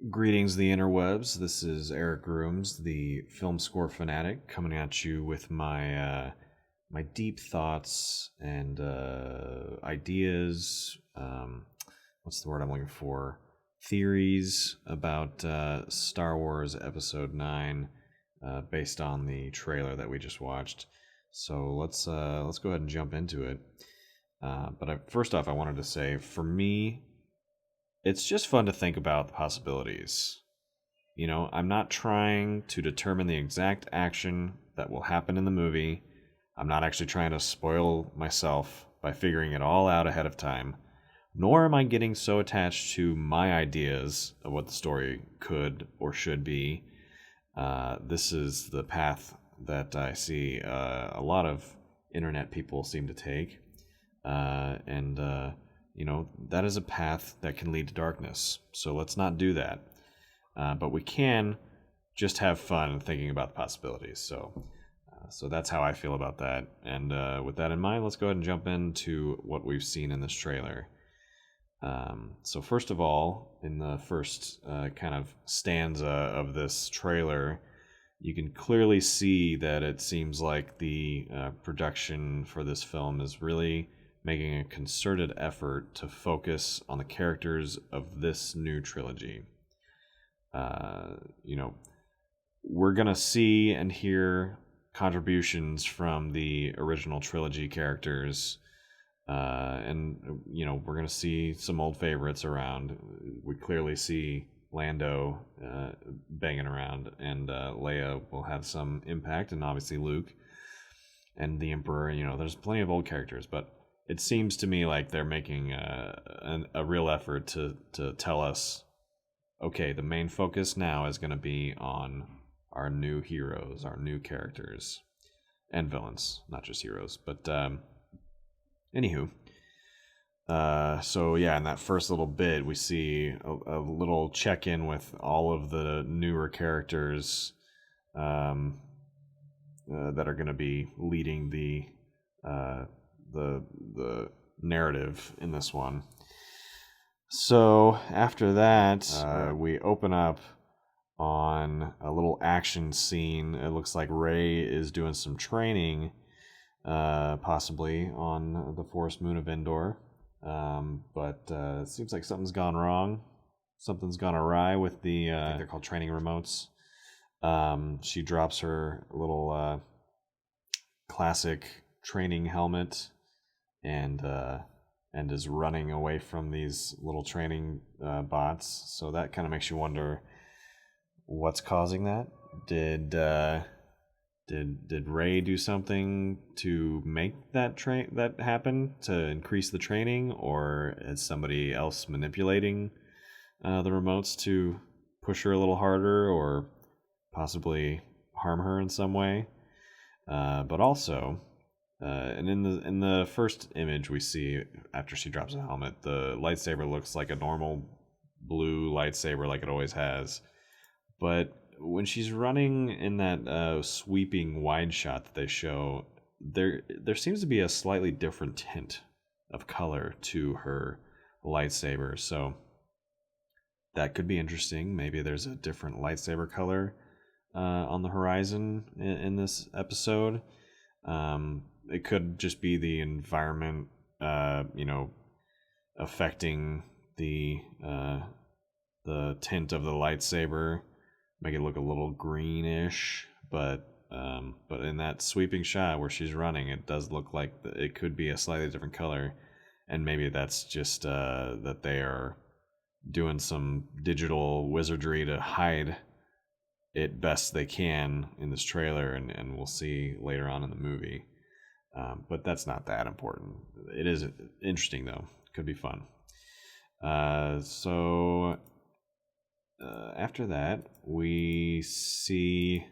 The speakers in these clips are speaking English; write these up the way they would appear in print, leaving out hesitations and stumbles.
Greetings, the interwebs. This is Eric Grooms, the film score fanatic, coming at you with my deep thoughts and ideas. What's the word I'm looking for? Theories about Star Wars Episode 9, based on the trailer that we just watched. So let's go ahead and jump into it. First off, I wanted to say, for me, it's just fun to think about the possibilities. I'm not trying to determine the exact action that will happen in the movie. I'm not actually trying to spoil myself by figuring it all out ahead of time. Nor am I getting so attached to my ideas of what the story could or should be. This is the path that I see a lot of internet people seem to take. That is a path that can lead to darkness. So let's not do that. But we can just have fun thinking about the possibilities. So that's how I feel about that. And with that in mind, let's go ahead and jump into what we've seen in this trailer. So first of all, in the first kind of stanza of this trailer, you can clearly see that it seems like the production for this film is really making a concerted effort to focus on the characters of this new trilogy. We're going to see and hear contributions from the original trilogy characters. We're going to see some old favorites around. We clearly see Lando banging around, and Leia will have some impact, and obviously Luke and the Emperor. There's plenty of old characters, but it seems to me like they're making a real effort to tell us, okay, the main focus now is going to be on our new heroes, our new characters, and villains, not just heroes. But anywho, in that first little bit, we see a little check-in with all of the newer characters that are going to be leading the narrative in this one. So after that, we open up on a little action scene. It looks like Rey is doing some training, possibly on the forest moon of Endor. But it seems like something's gone wrong. Something's gone awry with the I think they're called training remotes. She drops her little classic training helmet and is running away from these little training bots. So that kind of makes you wonder what's causing that. Did Rey do something to make that happen, to increase the training, or is somebody else manipulating the remotes to push her a little harder or possibly harm her in some way? But also, and in the first image we see after she drops the helmet, the lightsaber looks like a normal blue lightsaber like it always has. But when she's running in that sweeping wide shot that they show, there seems to be a slightly different tint of color to her lightsaber. So that could be interesting. Maybe there's a different lightsaber color on the horizon in this episode. It could just be the environment, affecting the tint of the lightsaber, make it look a little greenish. But in that sweeping shot where she's running, it does look like it could be a slightly different color, and maybe that's just that they are doing some digital wizardry to hide it best they can in this trailer, and we'll see later on in the movie. But that's not that important. It is interesting, though. Could be fun. After that, we see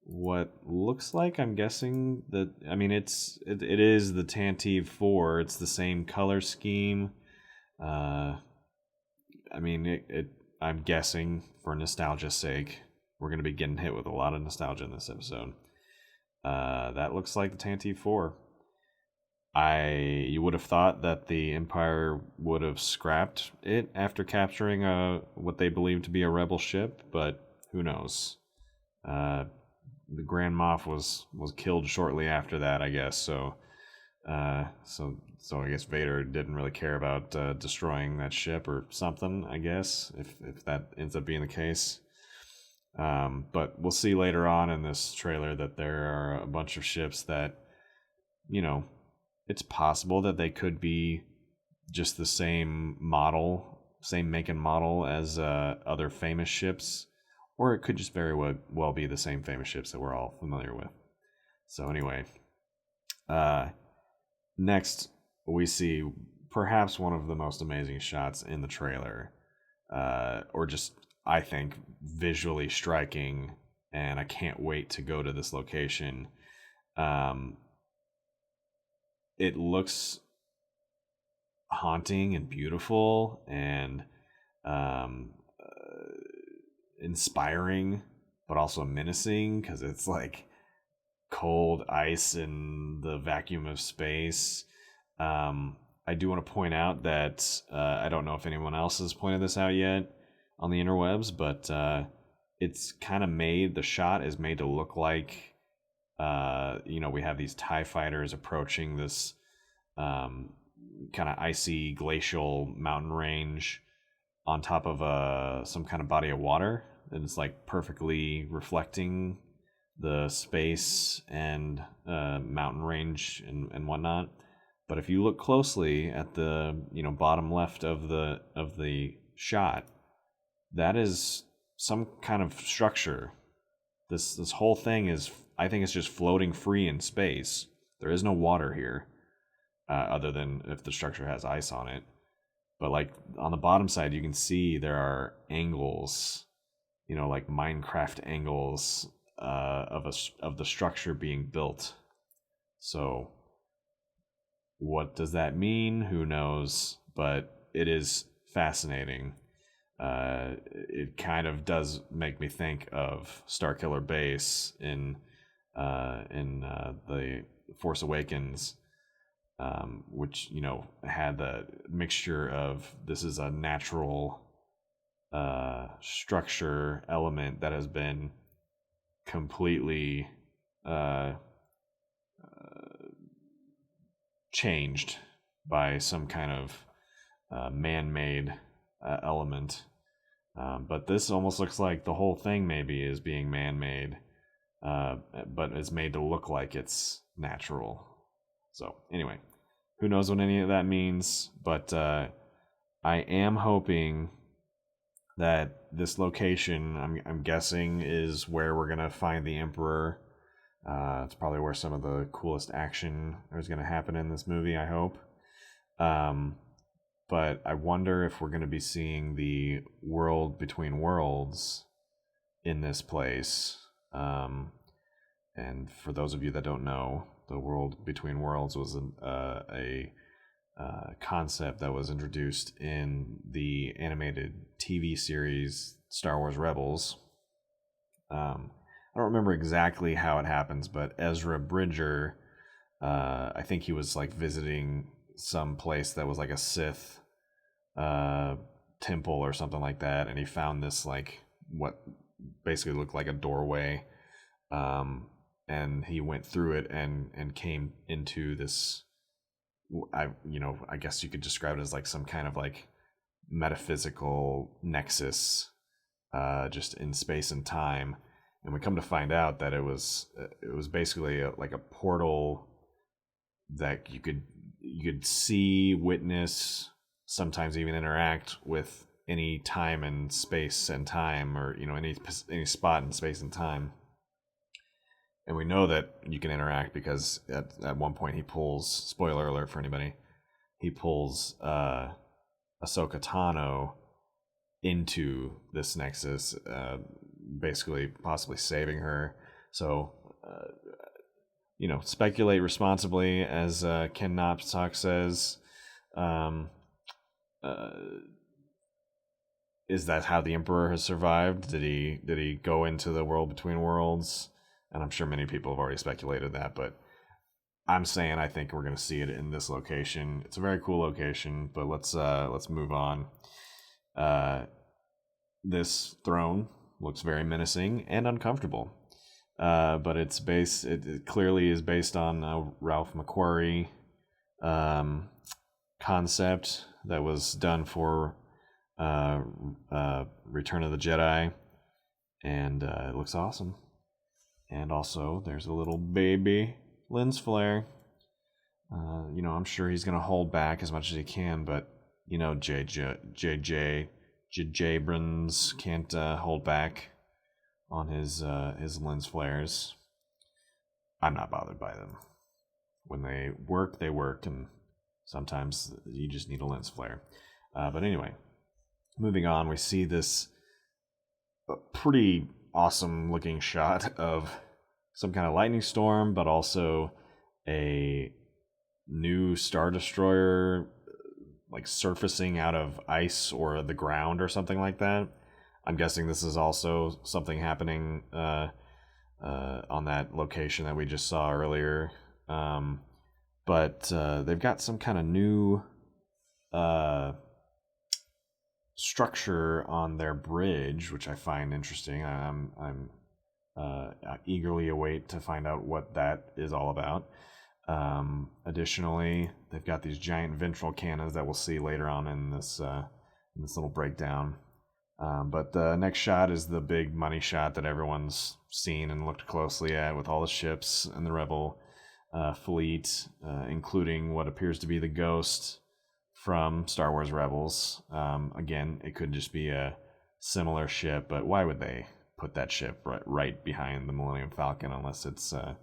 what looks like, I'm guessing that, I mean, it is the Tantive 4. It's the same color scheme. I'm guessing, for nostalgia's sake, we're going to be getting hit with a lot of nostalgia in this episode. That looks like the Tantive 4. You would have thought that the Empire would have scrapped it after capturing what they believed to be a rebel ship, but who knows? Uh, the Grand Moff was killed shortly after that, I guess. So I guess Vader didn't really care about destroying that ship or something. I guess if that ends up being the case. But we'll see later on in this trailer that there are a bunch of ships that, you know, it's possible that they could be just the same model, same make and model as other famous ships, or it could just very well be the same famous ships that we're all familiar with. So anyway, next we see perhaps one of the most amazing shots in the trailer, or just I think visually striking, and I can't wait to go to this location. It looks haunting and beautiful and um, inspiring, but also menacing because it's like cold ice in the vacuum of space. I do want to point out that I don't know if anyone else has pointed this out yet on the interwebs, but it's kind of made, the shot is made to look like, we have these TIE fighters approaching this kind of icy glacial mountain range on top of some kind of body of water, and it's like perfectly reflecting the space and mountain range and whatnot. But if you look closely at the bottom left of the shot, that is some kind of structure. This whole thing is, I think it's just floating free in space. There is no water here, other than if the structure has ice on it. But like on the bottom side, you can see there are angles, like Minecraft angles of the structure being built. So what does that mean? Who knows? But it is fascinating. It kind of does make me think of Starkiller Base in the Force Awakens, which had the mixture of, this is a natural structure element that has been completely changed by some kind of man-made element. But this almost looks like the whole thing maybe is being man-made, but it's made to look like it's natural. So anyway, who knows what any of that means, but I am hoping that this location, I'm guessing, is where we're gonna find the Emperor. It's probably where some of the coolest action is gonna happen in this movie, I hope. But I wonder if we're gonna be seeing the world between worlds in this place. And for those of you that don't know, the world between worlds was a concept that was introduced in the animated TV series Star Wars Rebels. I don't remember exactly how it happens, but Ezra Bridger, I think he was like visiting some place that was like a Sith temple or something like that, and he found this like what basically looked like a doorway, and he went through it and came into this. I guess you could describe it as like some kind of like metaphysical nexus, just in space and time. And we come to find out that it was basically like a portal that you could see, witness, sometimes even interact with any time and space and time, or any spot in space and time. And we know that you can interact because at one point he pulls, spoiler alert for anybody, he pulls Ahsoka Tano into this nexus, basically possibly saving her. So, speculate responsibly, as Ken Knopstock says. Is that how the Emperor has survived? Did he go into the world between worlds? And I'm sure many people have already speculated that, but I'm saying I think we're gonna see it in this location. It's a very cool location, but let's move on. Uh, this throne looks very menacing and uncomfortable. But it clearly is based on a Ralph McQuarrie concept that was done for Return of the Jedi, and it looks awesome. And also, there's a little baby lens flare. I'm sure he's gonna hold back as much as he can, but JJ Abrams can't hold back on his lens flares. I'm not bothered by them. When they work, and sometimes you just need a lens flare. But anyway, moving on, we see this pretty awesome looking shot of some kind of lightning storm, but also a new Star Destroyer like surfacing out of ice or the ground or something like that. I'm guessing this is also something happening on that location that we just saw earlier. But they've got some kind of new structure on their bridge, which I find interesting. I'm eagerly await to find out what that is all about. Additionally, they've got these giant ventral cannons that we'll see later on in this little breakdown. But the next shot is the big money shot that everyone's seen and looked closely at, with all the ships and the Rebel fleet, including what appears to be the Ghost from Star Wars Rebels. Again, it could just be a similar ship, but why would they put that ship right behind the Millennium Falcon unless it's a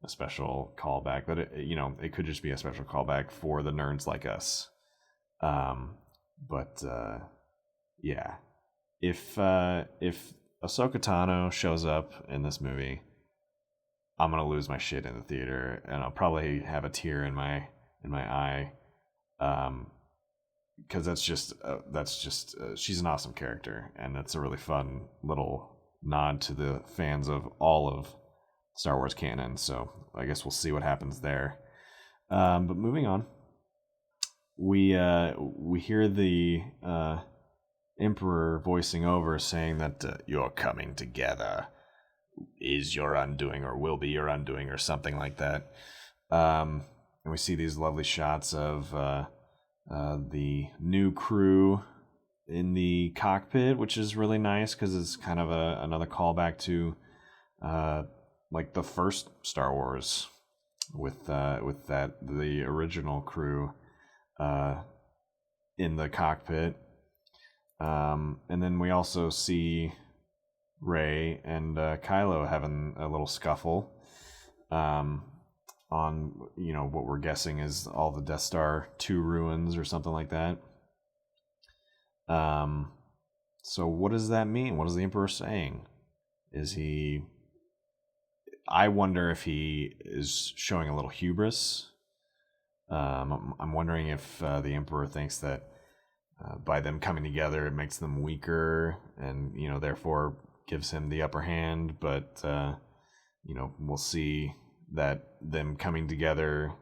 special callback? But it could just be a special callback for the nerds like us. Yeah. If Ahsoka Tano shows up in this movie, I'm gonna lose my shit in the theater, and I'll probably have a tear in my eye, because that's just she's an awesome character, and it's a really fun little nod to the fans of all of Star Wars canon. So I guess we'll see what happens there. But moving on, we hear the Emperor voicing over, saying that your coming together is your undoing, or will be your undoing, or something like that. And we see these lovely shots of the new crew in the cockpit, which is really nice because it's kind of another callback to like the first Star Wars with the original crew in the cockpit. And then we also see Rey and Kylo having a little scuffle on what we're guessing is all the Death Star 2 ruins or something like that. So what does that mean? What is the Emperor saying? I wonder if he is showing a little hubris. I'm wondering if the Emperor thinks that by them coming together, it makes them weaker, and therefore gives him the upper hand. But we'll see that them coming together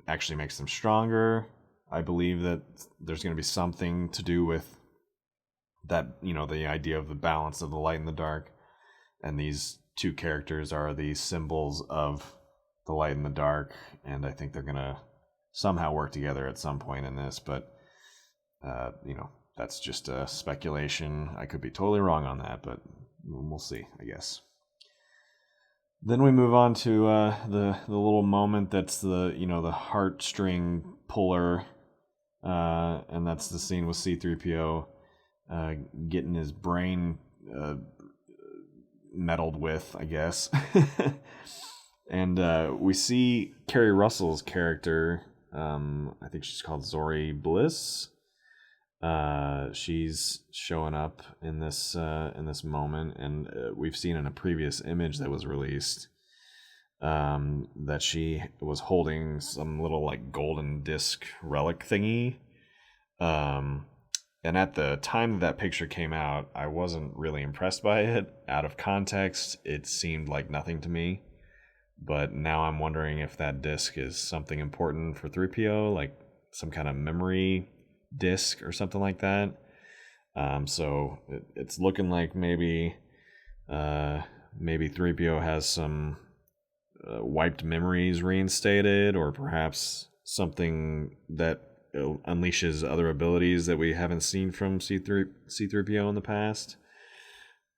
actually makes them stronger. I believe that there's going to be something to do with that, the idea of the balance of the light and the dark, and these two characters are the symbols of the light and the dark, and I think they're going to somehow work together at some point in this. But that's just a speculation. I could be totally wrong on that, but we'll see, I guess. Then we move on to the little moment that's the heartstring puller, and that's the scene with C-3PO getting his brain meddled with, I guess. And we see Kerry Russell's character. I think she's called Zori Bliss. She's showing up in this moment, and we've seen in a previous image that was released that she was holding some little like golden disc relic thingy. And at the time that picture came out, I wasn't really impressed by it. Out of context, it seemed like nothing to me. But now I'm wondering if that disc is something important for 3PO, like some kind of memory disc or something like that. So it's looking like maybe 3PO has some wiped memories reinstated, or perhaps something that unleashes other abilities that we haven't seen from C3PO in the past.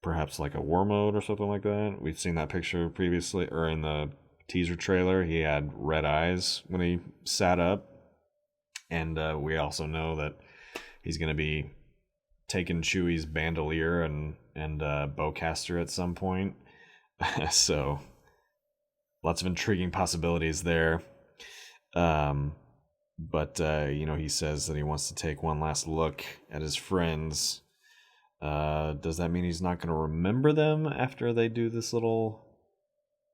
Perhaps like a war mode or something like that. We've seen that picture previously, or in the teaser trailer, he had red eyes when he sat up. And we also know that he's going to be taking Chewie's bandolier and bowcaster at some point. So lots of intriguing possibilities there. But he says that he wants to take one last look at his friends. Does that mean he's not going to remember them after they do this little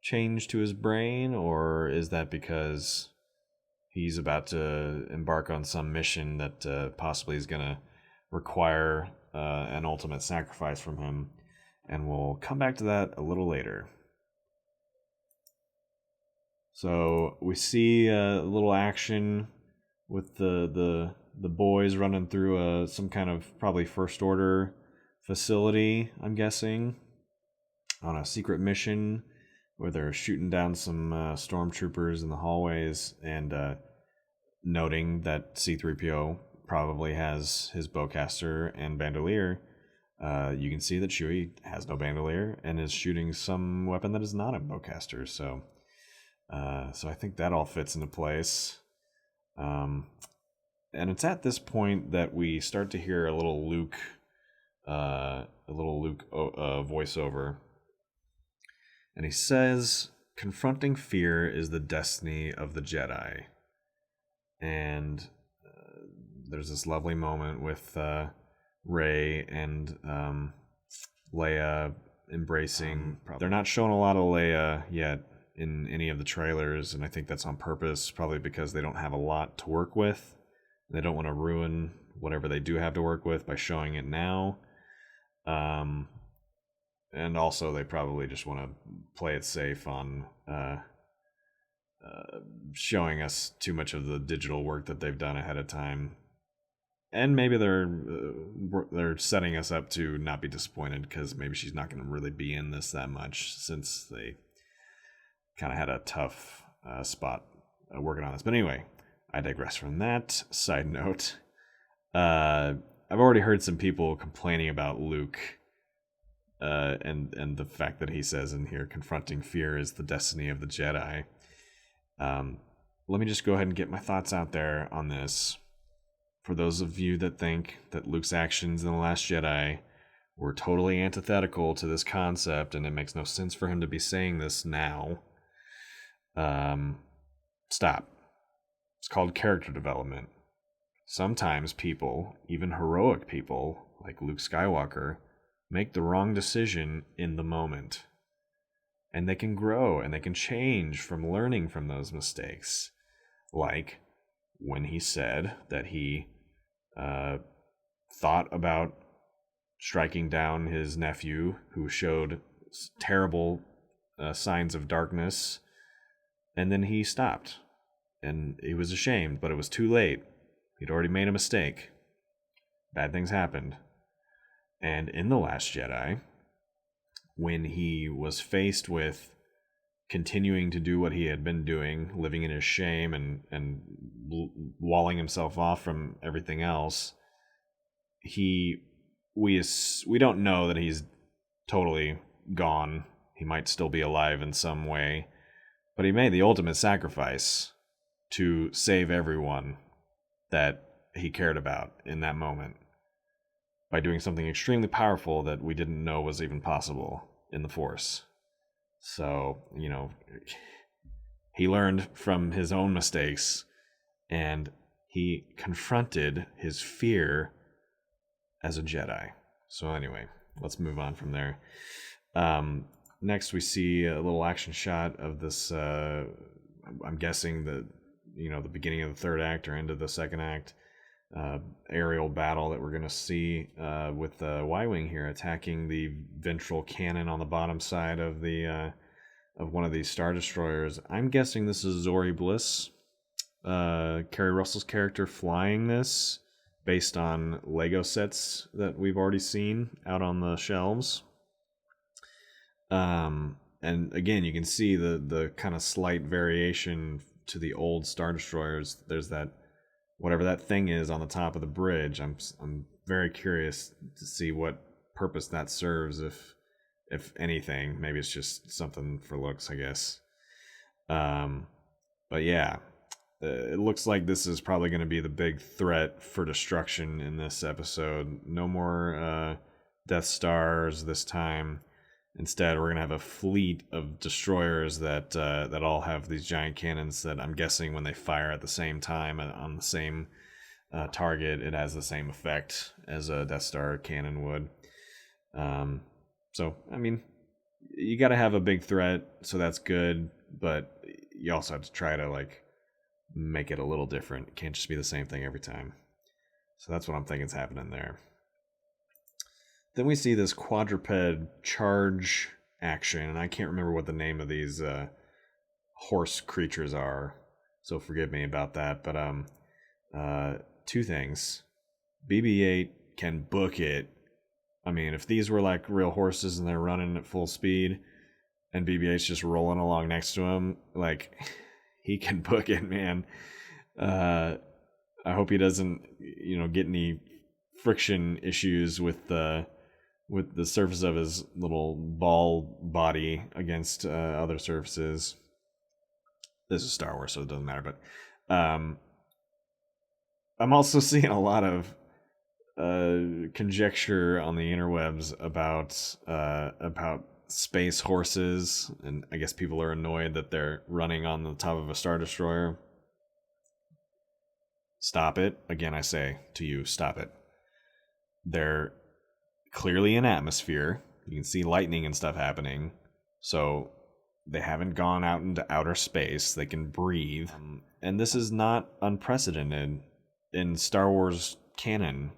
change to his brain? Or is that because he's about to embark on some mission that possibly is going to require an ultimate sacrifice from him? And we'll come back to that a little later. So we see a little action with the boys running through some kind of probably First Order facility, I'm guessing, on a secret mission where they're shooting down some stormtroopers in the hallways, and noting that C-3PO probably has his bowcaster and bandolier. You can see that Chewie has no bandolier and is shooting some weapon that is not a bowcaster. So I think that all fits into place. And it's at this point that we start to hear a little Luke voiceover. And he says, "Confronting fear is the destiny of the Jedi." And there's this lovely moment with Rey and Leia embracing. They're not showing a lot of Leia yet in any of the trailers, and I think that's on purpose, probably because they don't have a lot to work with. They don't want to ruin whatever they do have to work with by showing it now. And also they probably just want to play it safe on showing us too much of the digital work that they've done ahead of time. And maybe they're setting us up to not be disappointed, because maybe she's not going to really be in this that much, since they kind of had a tough spot working on this. But anyway, I digress from that. Side note, I've already heard some people complaining about Luke and the fact that he says in here, confronting fear is the destiny of the Jedi. Let me just go ahead and get my thoughts out there on this. For those of you that think that Luke's actions in The Last Jedi were totally antithetical to this concept, and it makes no sense for him to be saying this now, stop. It's called character development. Sometimes people, even heroic people like Luke Skywalker, make the wrong decision in the moment. And they can grow and they can change from learning from those mistakes. Like when he said that he thought about striking down his nephew, who showed terrible signs of darkness, and then he stopped. And he was ashamed, but it was too late. He'd already made a mistake. Bad things happened. And in The Last Jedi, when he was faced with continuing to do what he had been doing, living in his shame and walling himself off from everything else, we don't know that he's totally gone. He might still be alive in some way, but he made the ultimate sacrifice to save everyone that he cared about in that moment, by doing something extremely powerful that we didn't know was even possible in the Force. So, he learned from his own mistakes, and he confronted his fear as a Jedi. So anyway, let's move on from there. Next, we see a little action shot of this, I'm guessing the beginning of the third act or end of the second act, aerial battle that we're going to see with the Y-Wing here attacking the ventral cannon on the bottom side of the of one of these Star Destroyers. I'm guessing this is Zori Bliss, Kerry Russell's character, flying this based on Lego sets that we've already seen out on the shelves. And again, you can see the kind of slight variation to the old Star Destroyers. There's that, whatever that thing is on the top of the bridge. I'm very curious to see what purpose that serves, if anything. Maybe it's just something for looks, I guess. But yeah, it looks like this is probably going to be the big threat for destruction in this episode. No more Death Stars this time. Instead, we're going to have a fleet of destroyers that all have these giant cannons that I'm guessing when they fire at the same time on the same target, it has the same effect as a Death Star cannon would. So, I mean, you got to have a big threat, so that's good, but you also have to try to, like, make it a little different. It can't just be the same thing every time. So that's what I'm thinking is happening there. Then we see this quadruped charge action, and I can't remember what the name of these horse creatures are, so forgive me about that. But two things: BB-8 can book it. I mean, if these were like real horses and they're running at full speed, and BB-8's just rolling along next to him, like, he can book it, man. I hope he doesn't, get any friction issues with the surface of his little ball body against other surfaces. This is Star Wars, so it doesn't matter. But I'm also seeing a lot of conjecture on the interwebs about space horses, and I guess people are annoyed that they're running on the top of a Star Destroyer. Stop it. Again, I say to you, stop it. They're clearly in atmosphere. You can see lightning and stuff happening. So they haven't gone out into outer space. They can breathe. And this is not unprecedented in Star Wars canon.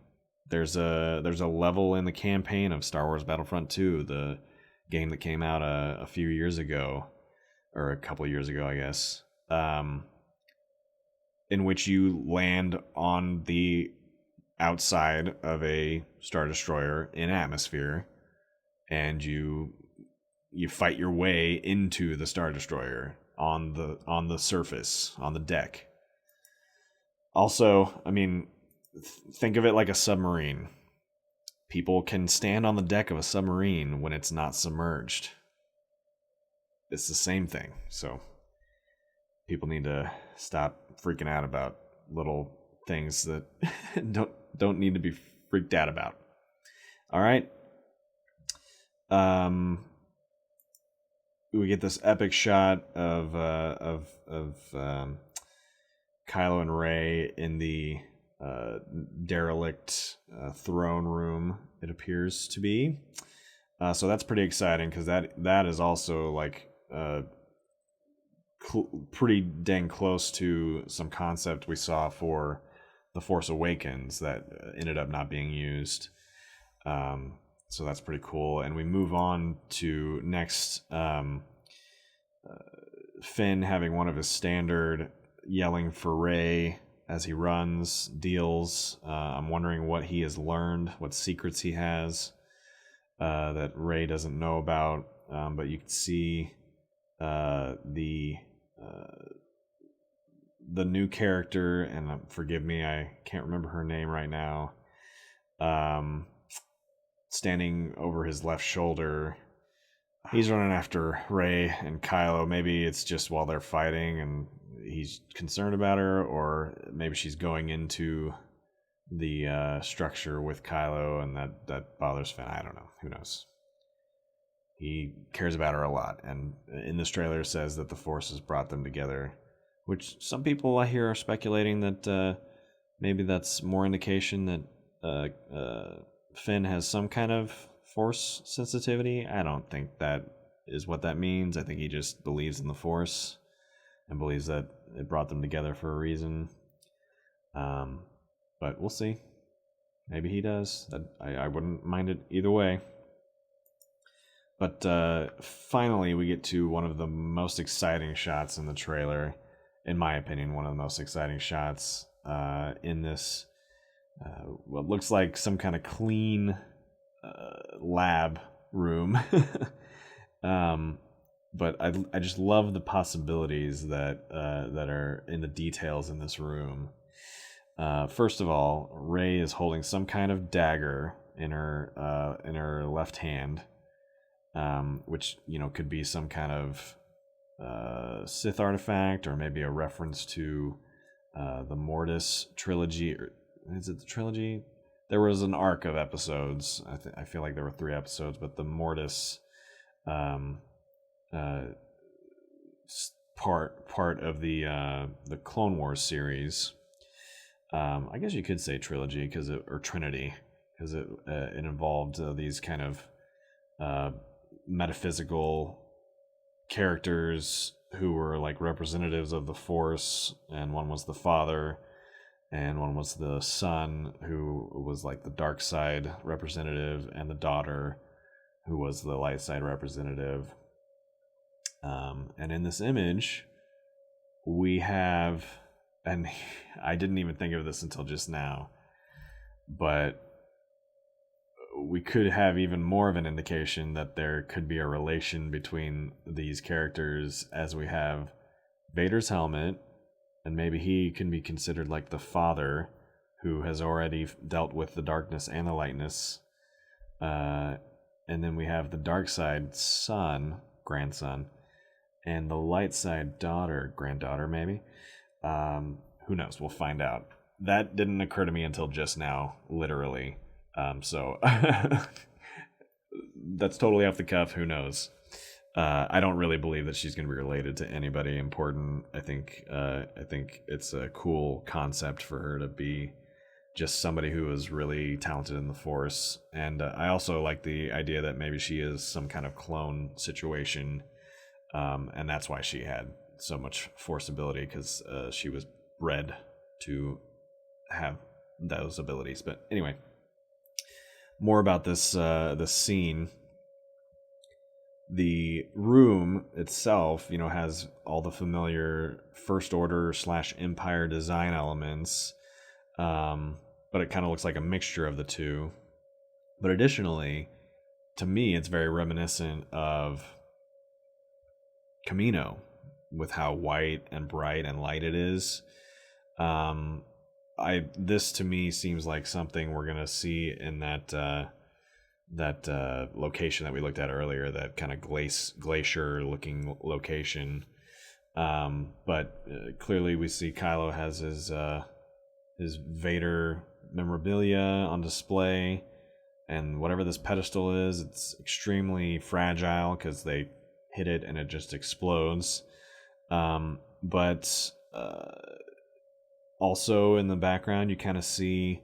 There's a level in the campaign of Star Wars Battlefront 2, the game that came out a few years ago, or a couple years ago, I guess, in which you land on the outside of a Star Destroyer in atmosphere, and you fight your way into the Star Destroyer on the surface, on the deck. Also, I mean, think of it like a submarine. People can stand on the deck of a submarine when it's not submerged. It's the same thing. So people need to stop freaking out about little things that don't need to be freaked out about. All right. We get this epic shot of Kylo and Rey in the derelict throne room, it appears to be. So that's pretty exciting, because that is also like pretty dang close to some concept we saw for The Force Awakens that ended up not being used. So that's pretty cool. And we move on to next, Finn having one of his standard yelling for Rey as he runs deals. I'm wondering what he has learned, what secrets he has that Rey doesn't know about. But you can see the new character, and forgive me, I can't remember her name right now, standing over his left shoulder. He's running after Rey and Kylo. Maybe it's just while they're fighting and he's concerned about her, or maybe she's going into the structure with Kylo and that bothers Finn. I don't know. Who knows? He cares about her a lot, and in this trailer says that the Force has brought them together, which some people I hear are speculating that maybe that's more indication that Finn has some kind of Force sensitivity. I don't think that is what that means. I think he just believes in the Force and believes that it brought them together for a reason. But we'll see. Maybe he does. I wouldn't mind it either way. But finally, we get to one of the most exciting shots in the trailer. In my opinion, one of the most exciting shots in this. What looks like some kind of clean lab room. But I just love the possibilities that are in the details in this room. First of all, Rey is holding some kind of dagger in her left hand, which could be some kind of Sith artifact, or maybe a reference to the Mortis trilogy. Or is it the trilogy? There was an arc of episodes. I feel like there were 3 episodes, but the Mortis part of the Clone Wars series. I guess you could say trilogy or Trinity, because it involved these kind of metaphysical characters who were like representatives of the Force, and one was the father, and one was the son, who was like the dark side representative, and the daughter, who was the light side representative. And in this image, we have, and I didn't even think of this until just now, but we could have even more of an indication that there could be a relation between these characters, as we have Vader's helmet, and maybe he can be considered like the father who has already dealt with the darkness and the lightness. And then we have the dark side son, grandson, and the light side daughter, granddaughter maybe. Who knows? We'll find out. That didn't occur to me until just now, literally. So that's totally off the cuff. Who knows? I don't really believe that she's going to be related to anybody important. I think it's a cool concept for her to be just somebody who is really talented in the Force. And I also like the idea that maybe she is some kind of clone situation, and that's why she had so much Force ability, because she was bred to have those abilities. But anyway, more about this scene. The room itself, has all the familiar First Order / Empire design elements, but it kind of looks like a mixture of the two. But additionally, to me, it's very reminiscent of Camino, with how white and bright and light it is. This to me seems like something we're gonna see in that location that we looked at earlier, that kind of glacier looking location. But clearly we see Kylo has his Vader memorabilia on display, and whatever this pedestal is, it's extremely fragile because they hit it and it just explodes. But also in the background, you kind of see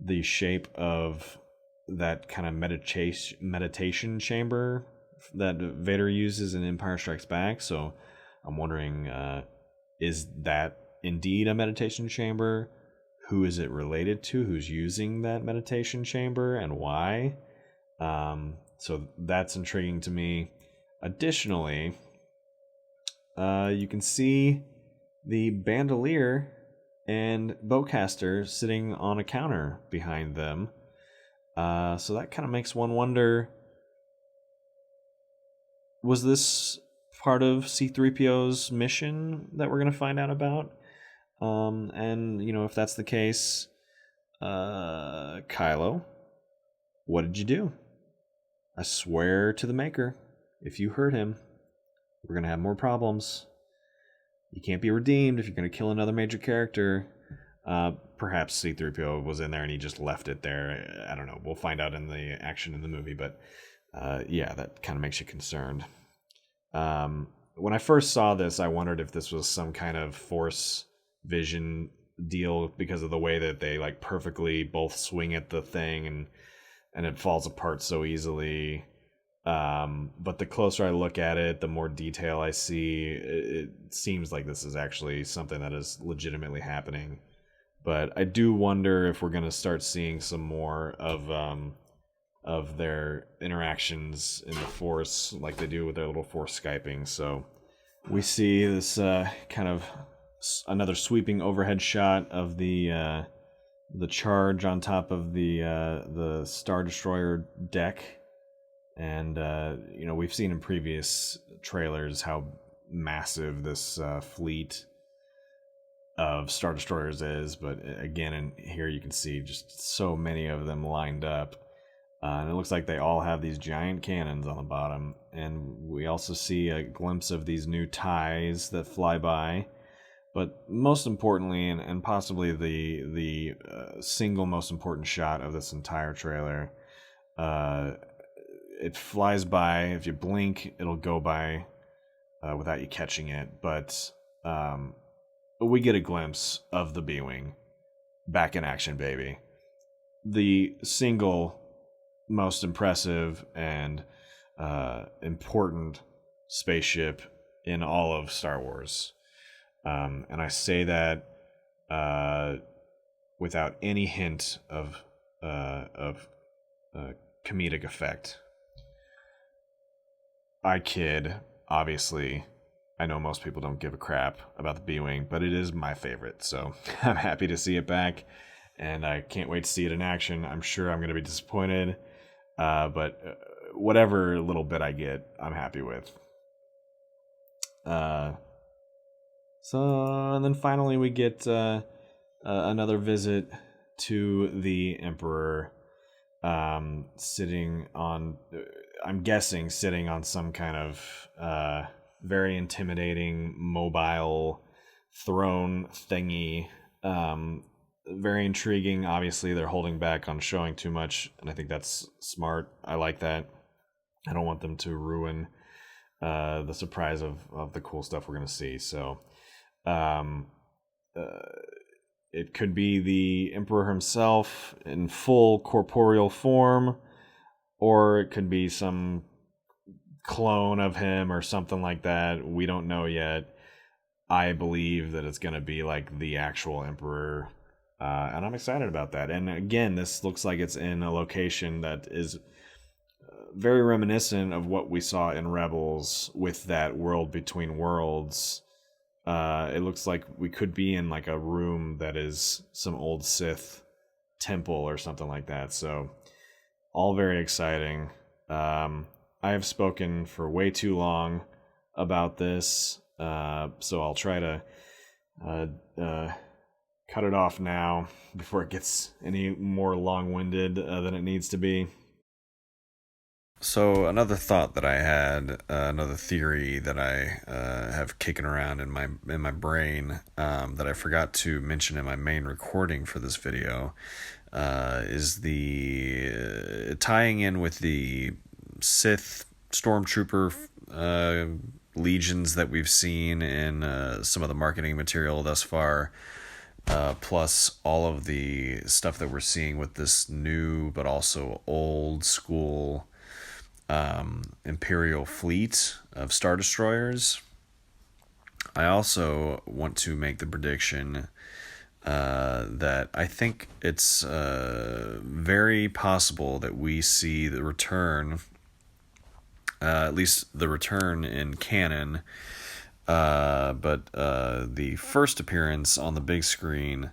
the shape of that kind of meditation chamber that Vader uses in Empire Strikes Back. So I'm wondering, is that indeed a meditation chamber? Who is it related to? Who's using that meditation chamber, and why? So that's intriguing to me. Additionally, you can see the bandolier and bowcaster sitting on a counter behind them. So that kind of makes one wonder, was this part of C-3PO's mission that we're going to find out about? And, if that's the case, Kylo, what did you do? I swear to the Maker, if you hurt him, we're going to have more problems. You can't be redeemed if you're going to kill another major character. Perhaps C-3PO was in there and he just left it there. I don't know. We'll find out in the action in the movie. But yeah, that kind of makes you concerned. When I first saw this, I wondered if this was some kind of Force vision deal, because of the way that they like perfectly both swing at the thing and it falls apart so easily. But the closer I look at it, the more detail I see. It seems like this is actually something that is legitimately happening. But I do wonder if we're going to start seeing some more of of their interactions in the Force, like they do with their little Force Skyping. So we see this kind of another sweeping overhead shot of the charge on top of the Star Destroyer deck, and we've seen in previous trailers how massive this fleet of Star Destroyers is, but again, in here you can see just so many of them lined up. And it looks like they all have these giant cannons on the bottom. And we also see a glimpse of these new TIEs that fly by. But most importantly, and possibly the single most important shot of this entire trailer, it flies by. If you blink, it'll go by without you catching it. But we get a glimpse of the B-Wing back in action, baby. The single most impressive and important spaceship in all of Star Wars. And I say that without any hint of comedic effect. I kid, obviously. I know most people don't give a crap about the B-Wing, but it is my favorite, so I'm happy to see it back, and I can't wait to see it in action. I'm sure I'm going to be disappointed, but whatever little bit I get, I'm happy with. And then finally we get another visit to the Emperor, sitting on, I'm guessing, sitting on some kind of very intimidating mobile throne thingy. Very intriguing. Obviously, they're holding back on showing too much, and I think that's smart. I like that. I don't want them to ruin the surprise of the cool stuff we're going to see. So it could be the Emperor himself in full corporeal form, or it could be some clone of him or something like that. We don't know yet. I believe that it's going to be like the actual Emperor, and I'm excited about that. And again, this looks like it's in a location that is very reminiscent of what we saw in Rebels with that world between worlds. It looks like we could be in like a room that is some old Sith temple or something like that. So all very exciting. I have spoken for way too long about this, so I'll try to cut it off now before it gets any more long-winded than it needs to be. So another thought that I had, another theory that I have kicking around in my brain, that I forgot to mention in my main recording for this video, is the tying in with the Sith stormtrooper legions that we've seen in some of the marketing material thus far, plus all of the stuff that we're seeing with this new but also old school Imperial fleet of Star Destroyers. I also want to make the prediction that I think it's very possible that we see the return, at least the return in canon, but the first appearance on the big screen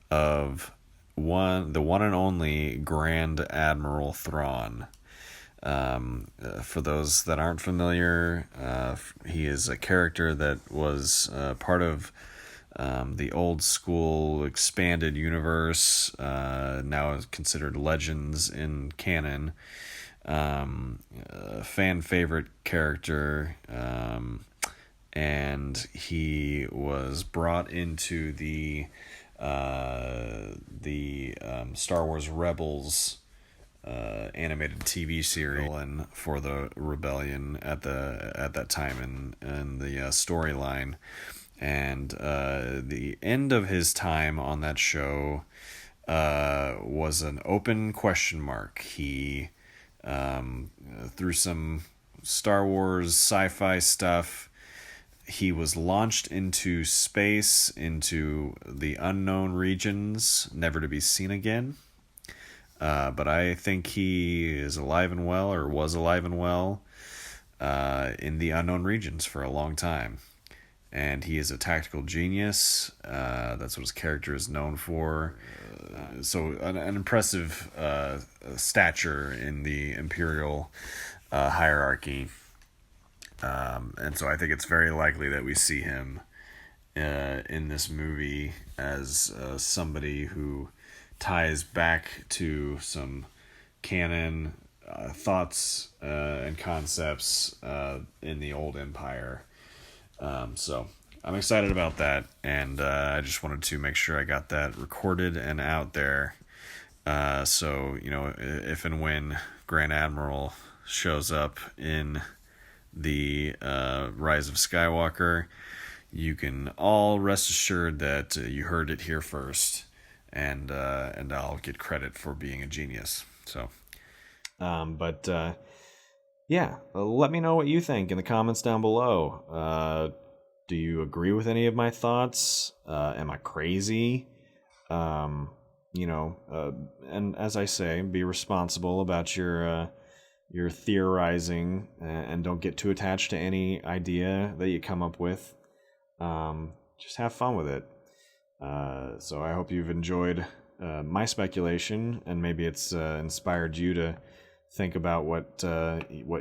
of the one and only Grand Admiral Thrawn. For those that aren't familiar, he is a character that was part of the old school expanded universe, now is considered Legends in canon. Fan favorite character, and he was brought into the Star Wars Rebels animated TV serial and for the rebellion at that time in the storyline, and the end of his time on that show was an open question mark. He through some Star Wars sci-fi stuff, he was launched into space, into the unknown regions, never to be seen again. But I think he is alive and well, or was alive and well, in the unknown regions for a long time. And he is a tactical genius. That's what his character is known for. So, an impressive stature in the Imperial hierarchy. And so, I think it's very likely that we see him in this movie as somebody who ties back to some canon thoughts and concepts in the old empire. So I'm excited about that, and I just wanted to make sure I got that recorded and out there. So, if and when Grand Admiral shows up in the Rise of Skywalker, you can all rest assured that you heard it here first, and I'll get credit for being a genius. So, but yeah, let me know what you think in the comments down below. Do you agree with any of my thoughts? Am I crazy? And as I say, be responsible about your theorizing, and don't get too attached to any idea that you come up with. Just have fun with it. So I hope you've enjoyed my speculation, and maybe it's inspired you to think about what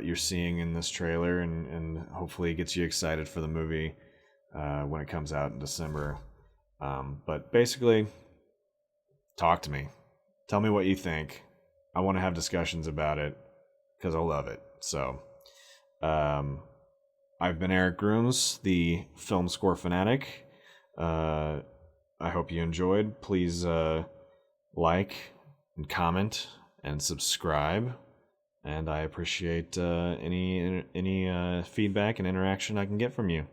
you're seeing in this trailer, and hopefully it gets you excited for the movie when it comes out in December. But basically, talk to me. Tell me what you think. I want to have discussions about it because I love it. So, I've been Eric Grooms, the film score fanatic. I hope you enjoyed. Please like and comment and subscribe. And I appreciate any feedback and interaction I can get from you.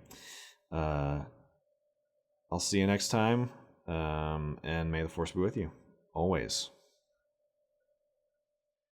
I'll see you next time, and may the force be with you always.